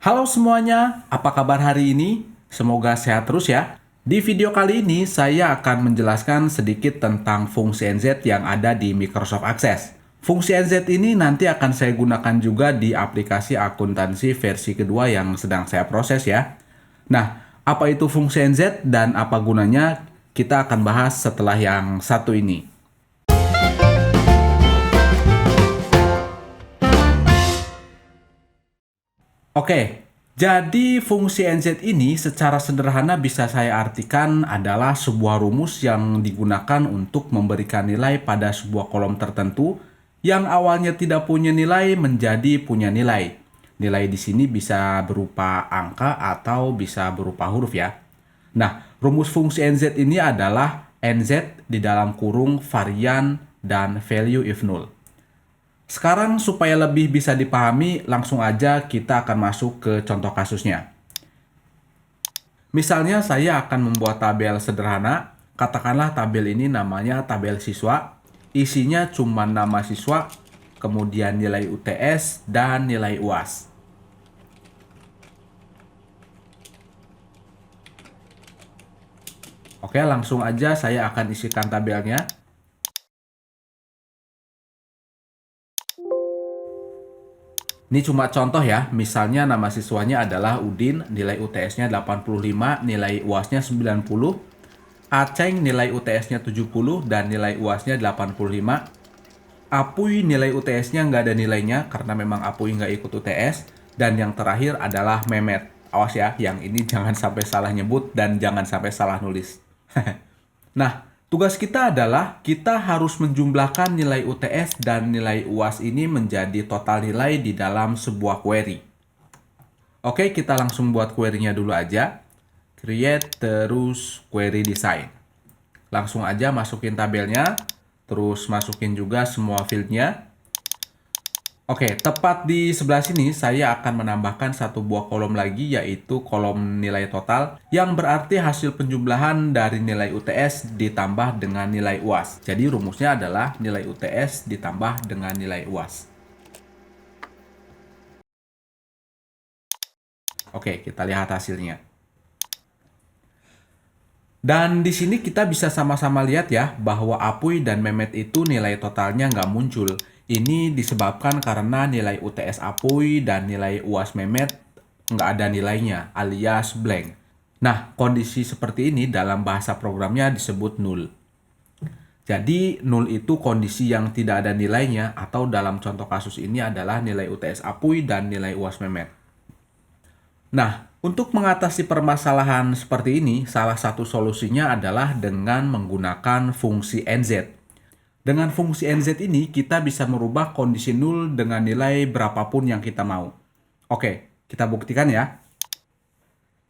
Halo semuanya, apa kabar hari ini? Semoga sehat terus ya. Di video kali ini saya akan menjelaskan sedikit tentang fungsi NZ yang ada di Microsoft Access. Fungsi NZ ini nanti akan saya gunakan juga di aplikasi akuntansi versi kedua yang sedang saya proses ya. Nah, apa itu fungsi NZ dan apa gunanya? Kita akan bahas setelah yang satu ini. Oke, jadi fungsi NZ ini secara sederhana bisa saya artikan adalah sebuah rumus yang digunakan untuk memberikan nilai pada sebuah kolom tertentu yang awalnya tidak punya nilai menjadi punya nilai. Nilai di sini bisa berupa angka atau bisa berupa huruf ya. Nah, rumus fungsi NZ ini adalah NZ di dalam kurung varian dan value if null. Sekarang supaya lebih bisa dipahami, langsung aja kita akan masuk ke contoh kasusnya. Misalnya saya akan membuat tabel sederhana, katakanlah tabel ini namanya tabel siswa, isinya cuma nama siswa, kemudian nilai UTS, dan nilai UAS. Oke, langsung aja saya akan isikan tabelnya. Ini cuma contoh ya, misalnya nama siswanya adalah Udin, nilai UTS-nya 85, nilai UAS-nya 90, Aceng nilai UTS-nya 70, dan nilai UAS-nya 85. Apuy nilai UTS-nya nggak ada nilainya, karena memang Apuy nggak ikut UTS. Dan yang terakhir adalah Memet. Awas ya, yang ini jangan sampai salah nyebut dan jangan sampai salah nulis. Nah, tugas kita adalah kita harus menjumlahkan nilai UTS dan nilai UAS ini menjadi total nilai di dalam sebuah query. Oke, kita langsung buat query-nya dulu aja. Create, terus query design. Langsung aja masukin tabelnya, terus masukin juga semua field-nya. Oke, tepat di sebelah sini saya akan menambahkan satu buah kolom lagi, yaitu kolom nilai total, yang berarti hasil penjumlahan dari nilai UTS ditambah dengan nilai UAS. Jadi rumusnya adalah nilai UTS ditambah dengan nilai UAS. Oke, kita lihat hasilnya. Dan di sini kita bisa sama-sama lihat ya, bahwa Apuy dan Memet itu nilai totalnya nggak muncul. Ini disebabkan karena nilai UTS Apuy dan nilai UAS Memet nggak ada nilainya, alias blank. Nah, kondisi seperti ini dalam bahasa programnya disebut null. Jadi, null itu kondisi yang tidak ada nilainya, atau dalam contoh kasus ini adalah nilai UTS Apuy dan nilai UAS Memet. Nah, untuk mengatasi permasalahan seperti ini, salah satu solusinya adalah dengan menggunakan fungsi NZ. Dengan fungsi NZ ini, kita bisa merubah kondisi null dengan nilai berapapun yang kita mau. Oke, kita buktikan ya.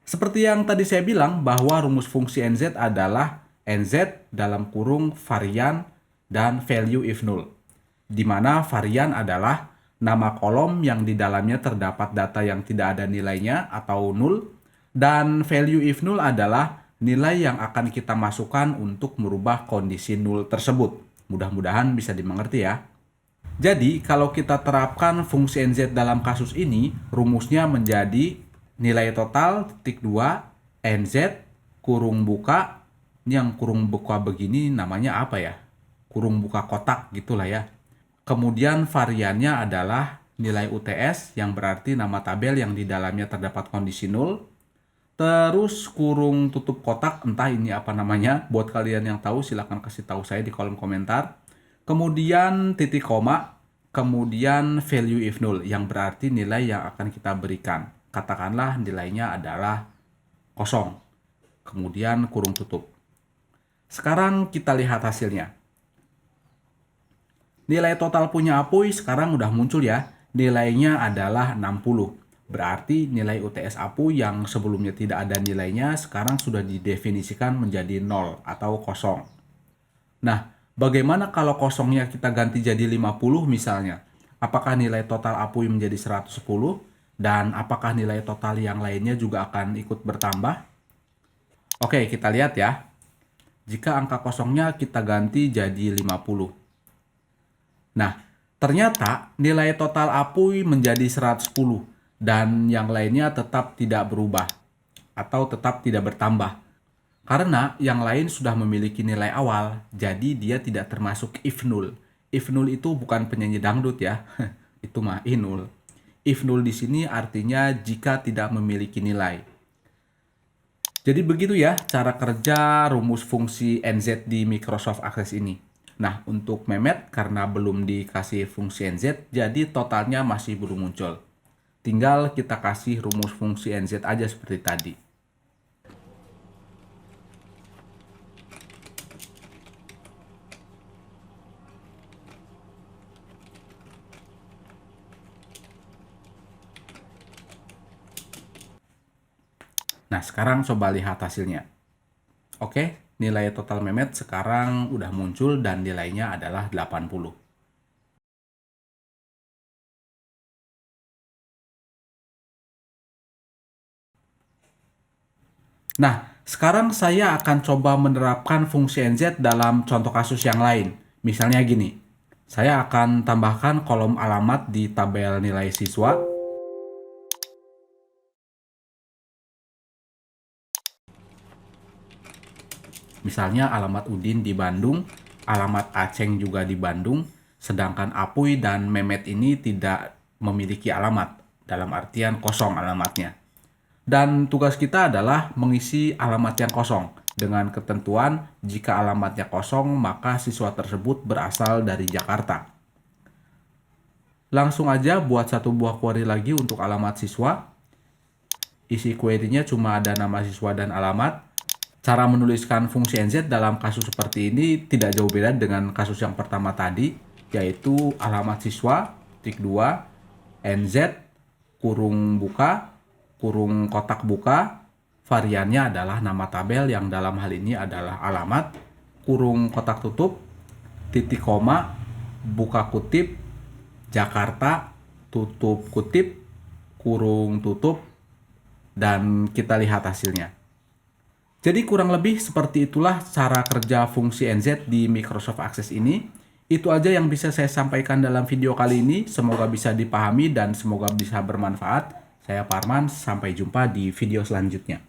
Seperti yang tadi saya bilang, bahwa rumus fungsi NZ adalah NZ dalam kurung varian dan value if null. Di mana varian adalah nama kolom yang di dalamnya terdapat data yang tidak ada nilainya atau null, dan value if null adalah nilai yang akan kita masukkan untuk merubah kondisi null tersebut. Mudah-mudahan bisa dimengerti ya. Jadi, kalau kita terapkan fungsi NZ dalam kasus ini, rumusnya menjadi nilai total titik 2 NZ kurung buka. Ini yang kurung buka begini namanya apa ya? Kurung buka kotak gitulah ya. Kemudian variannya adalah nilai UTS yang berarti nama tabel yang di dalamnya terdapat kondisi null. Terus kurung tutup kotak, entah ini apa namanya. Buat kalian yang tahu silahkan kasih tahu saya di kolom komentar. Kemudian titik koma, kemudian value if null yang berarti nilai yang akan kita berikan. Katakanlah nilainya adalah kosong. Kemudian kurung tutup. Sekarang kita lihat hasilnya. Nilai total punya Apuy sekarang udah muncul ya. Nilainya adalah 60. Berarti nilai UTS Apuy yang sebelumnya tidak ada nilainya sekarang sudah didefinisikan menjadi 0 atau kosong. Nah, bagaimana kalau kosongnya kita ganti jadi 50 misalnya? Apakah nilai total Apuy menjadi 110? Dan apakah nilai total yang lainnya juga akan ikut bertambah? Oke, kita lihat ya. Jika angka kosongnya kita ganti jadi 50. Nah, ternyata nilai total Apuy menjadi 110. dan yang lainnya tetap tidak berubah atau tetap tidak bertambah. Karena yang lain sudah memiliki nilai awal, jadi dia tidak termasuk if null. If null itu bukan penyanyi dangdut ya, itu mah inul. If null di sini artinya jika tidak memiliki nilai. Jadi begitu ya cara kerja rumus fungsi NZ di Microsoft Access ini. Nah, untuk Mehmet karena belum dikasih fungsi NZ, jadi totalnya masih belum muncul. Tinggal kita kasih rumus fungsi NZ aja seperti tadi. Nah, sekarang coba lihat hasilnya. Oke, nilai total Mehmet sekarang udah muncul dan nilainya adalah 80. Nah, sekarang saya akan coba menerapkan fungsi NZ dalam contoh kasus yang lain. Misalnya gini, saya akan tambahkan kolom alamat di tabel nilai siswa. Misalnya alamat Udin di Bandung, alamat Aceng juga di Bandung, sedangkan Apuy dan Memet ini tidak memiliki alamat, dalam artian kosong alamatnya. Dan tugas kita adalah mengisi alamat yang kosong, dengan ketentuan jika alamatnya kosong maka siswa tersebut berasal dari Jakarta. Langsung aja buat satu buah query lagi untuk alamat siswa. Isi query-nya cuma ada nama siswa dan alamat. Cara menuliskan fungsi NZ dalam kasus seperti ini tidak jauh beda dengan kasus yang pertama tadi, yaitu alamat siswa, tik 2, NZ, kurung buka, kurung kotak buka, variannya adalah nama tabel yang dalam hal ini adalah alamat, kurung kotak tutup, titik koma, buka kutip, Jakarta, tutup kutip, kurung tutup, dan kita lihat hasilnya. Jadi kurang lebih seperti itulah cara kerja fungsi NZ di Microsoft Access ini. Itu aja yang bisa saya sampaikan dalam video kali ini. Semoga bisa dipahami dan semoga bisa bermanfaat. Saya Parman, sampai jumpa di video selanjutnya.